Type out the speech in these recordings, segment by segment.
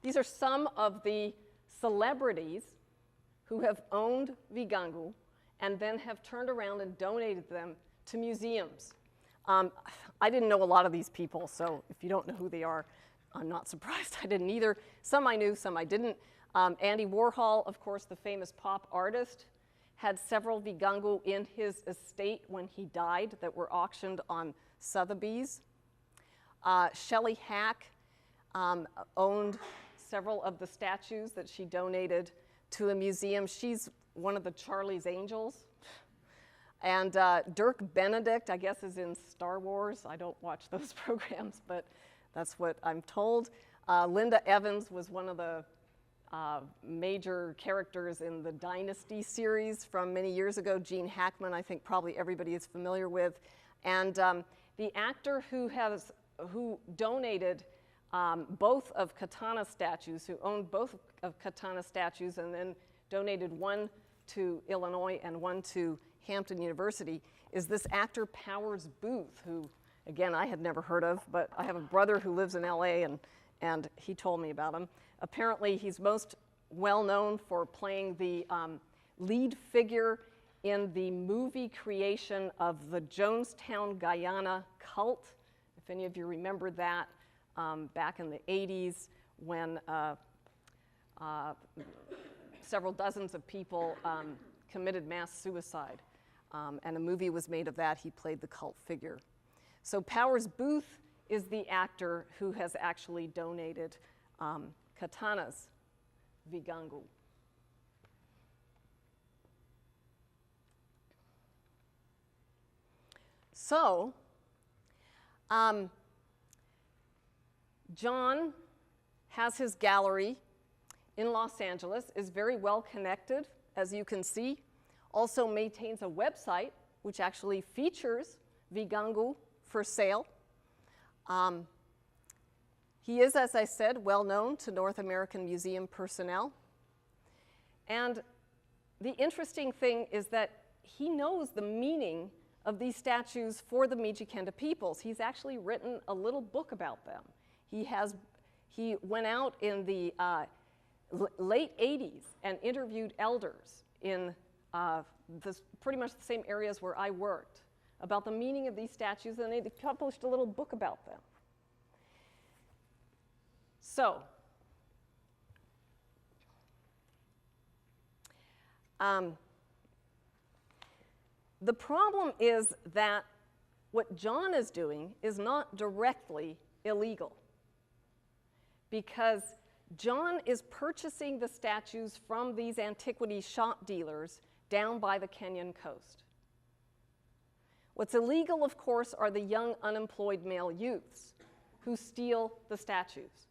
These are some of the celebrities who have owned Vigangu and then have turned around and donated them to museums. I didn't know a lot of these people, so if you don't know who they are, I'm not surprised. I didn't either. Some I knew, some I didn't. Andy Warhol, of course, the famous pop artist, had several Vigangu in his estate when he died that were auctioned on Sotheby's. Shelley Hack owned several of the statues that she donated to a museum. She's one of the Charlie's Angels. And Dirk Benedict, I guess, is in Star Wars. I don't watch those programs, but that's what I'm told. Linda Evans was one of the major characters in the Dynasty series from many years ago. Gene Hackman, I think probably everybody is familiar with. And the actor who donated both of Katana statues, who owned both of Katana statues and then donated one to Illinois and one to Hampton University, is this actor Powers Booth, who, again, I had never heard of, but I have a brother who lives in LA and he told me about him. Apparently, he's most well known for playing the lead figure in the movie creation of the Jonestown, Guyana cult. If any of you remember that, back in the 80s when several dozens of people committed mass suicide. And a movie was made of that. He played the cult figure. So Powers Booth is the actor who has actually donated Katana's Vigangu. So, John has his gallery in Los Angeles, is very well connected, as you can see. Also maintains a website which actually features Vigangu for sale. He is, as I said, well known to North American museum personnel. And the interesting thing is that he knows the meaning of these statues for the Mijikenda peoples. He's actually written a little book about them. He went out in the late 80s and interviewed elders in pretty much the same areas where I worked about the meaning of these statues, and they published a little book about them. So, the problem is that what John is doing is not directly illegal, because John is purchasing the statues from these antiquity shop dealers down by the Kenyan coast. What's illegal, of course, are the young unemployed male youths who steal the statues.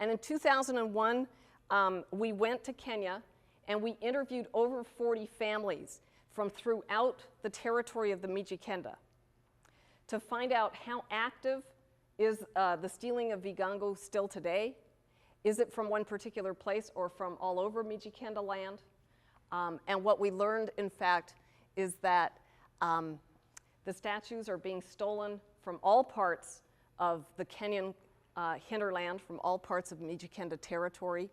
And in 2001, we went to Kenya and we interviewed over 40 families from throughout the territory of the Mijikenda to find out how active is the stealing of Vigangu still today. Is it from one particular place or from all over Mijikenda land? And what we learned, in fact, is that the statues are being stolen from all parts of the Kenyan hinterland, from all parts of Mijikenda territory.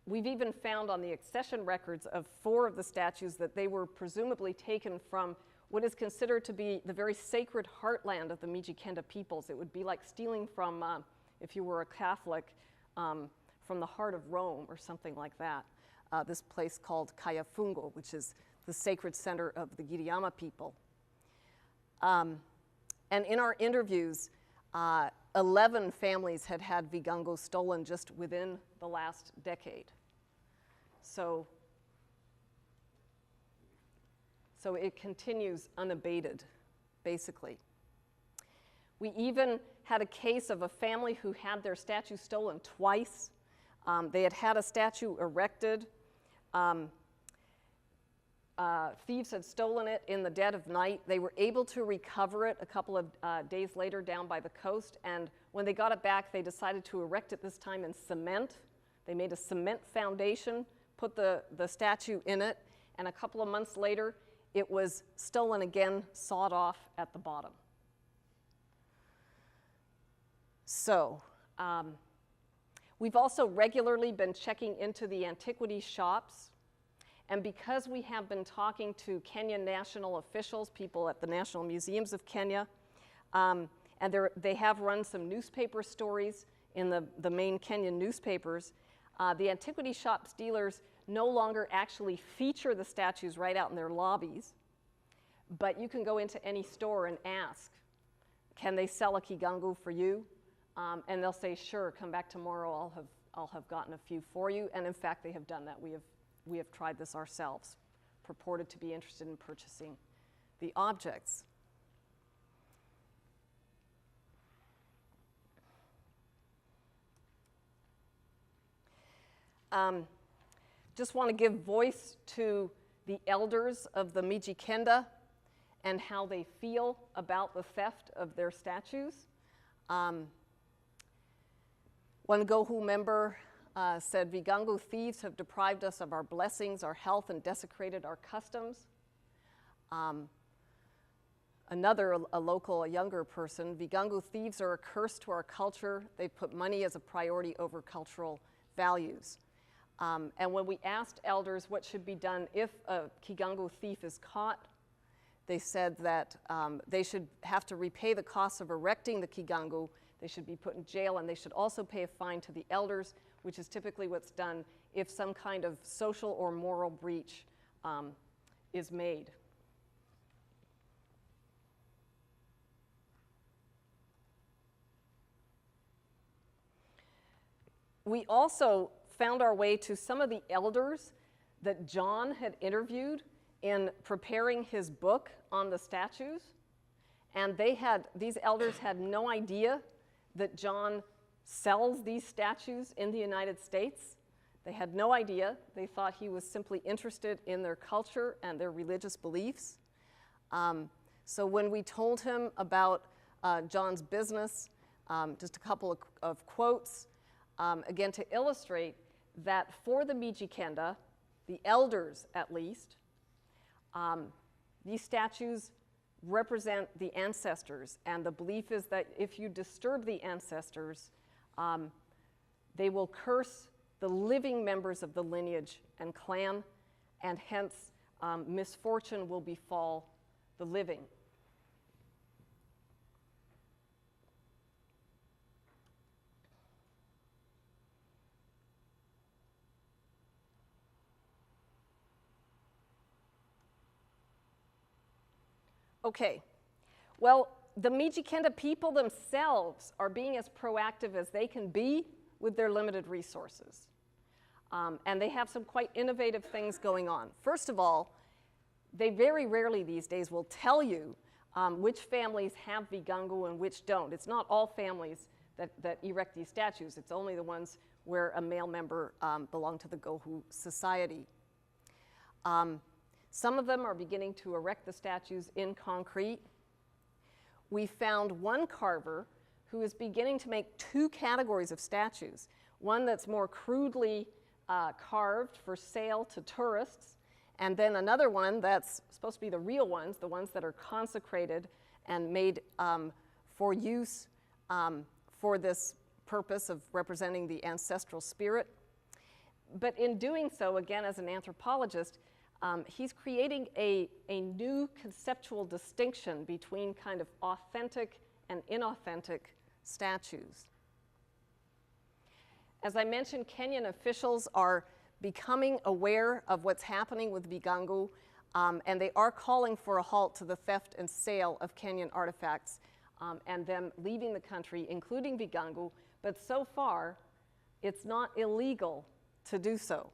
We've even found on the accession records of 4 of the statues that they were presumably taken from what is considered to be the very sacred heartland of the Mijikenda peoples. It would be like stealing from, if you were a Catholic, from the heart of Rome or something like that. This place called Kayafungo, which is the sacred center of the Giriama people. And in our interviews, 11 families had had Vigangu stolen just within the last decade. So it continues unabated, basically. We even had a case of a family who had their statue stolen twice. They had had a statue erected. Thieves had stolen it in the dead of night. They were able to recover it a couple of days later down by the coast, and when they got it back, they decided to erect it this time in cement. They made a cement foundation, put the statue in it, and a couple of months later, it was stolen again, sawed off at the bottom. So, We've also regularly been checking into the antiquity shops. And because we have been talking to Kenyan national officials, people at the National Museums of Kenya, and they have run some newspaper stories in the main Kenyan newspapers, the antiquity shops dealers no longer actually feature the statues right out in their lobbies, but you can go into any store and ask, can they sell a kigangu for you? And they'll say, sure, come back tomorrow, I'll have gotten a few for you. And in fact, they have done that. We have tried this ourselves, purported to be interested in purchasing the objects. Just want to give voice to the elders of the Mijikenda and how they feel about the theft of their statues. One Gohu member said, "Vigangu thieves have deprived us of our blessings, our health, and desecrated our customs." Another, a younger person, "Vigangu thieves are a curse to our culture. They put money as a priority over cultural values." And when we asked elders what should be done if a kigangu thief is caught, they said that they should have to repay the costs of erecting the kigangu, they should be put in jail, and they should also pay a fine to the elders, which is typically what's done if some kind of social or moral breach is made. We also found our way to some of the elders that John had interviewed in preparing his book on the statues. And these elders had no idea that John sells these statues in the United States. They had no idea. They thought he was simply interested in their culture and their religious beliefs. So when we told him about John's business, just a couple of quotes, again to illustrate that for the Mijikenda, the elders at least, these statues represent the ancestors, and the belief is that if you disturb the ancestors, they will curse the living members of the lineage and clan, and hence misfortune will befall the living. Okay, well, the Mijikenda people themselves are being as proactive as they can be with their limited resources. And they have some quite innovative things going on. First of all, they very rarely these days will tell you which families have Vigangu and which don't. It's not all families that erect these statues. It's only the ones where a male member belonged to the Gohu society. Some of them are beginning to erect the statues in concrete. We found one carver who is beginning to make two categories of statues. One that's more crudely carved for sale to tourists, and then another one that's supposed to be the real ones, the ones that are consecrated and made for use for this purpose of representing the ancestral spirit. But in doing so, again, as an anthropologist, he's creating a new conceptual distinction between kind of authentic and inauthentic statues. As I mentioned, Kenyan officials are becoming aware of what's happening with Vigangu, and they are calling for a halt to the theft and sale of Kenyan artifacts and them leaving the country, including Vigangu, but so far it's not illegal to do so.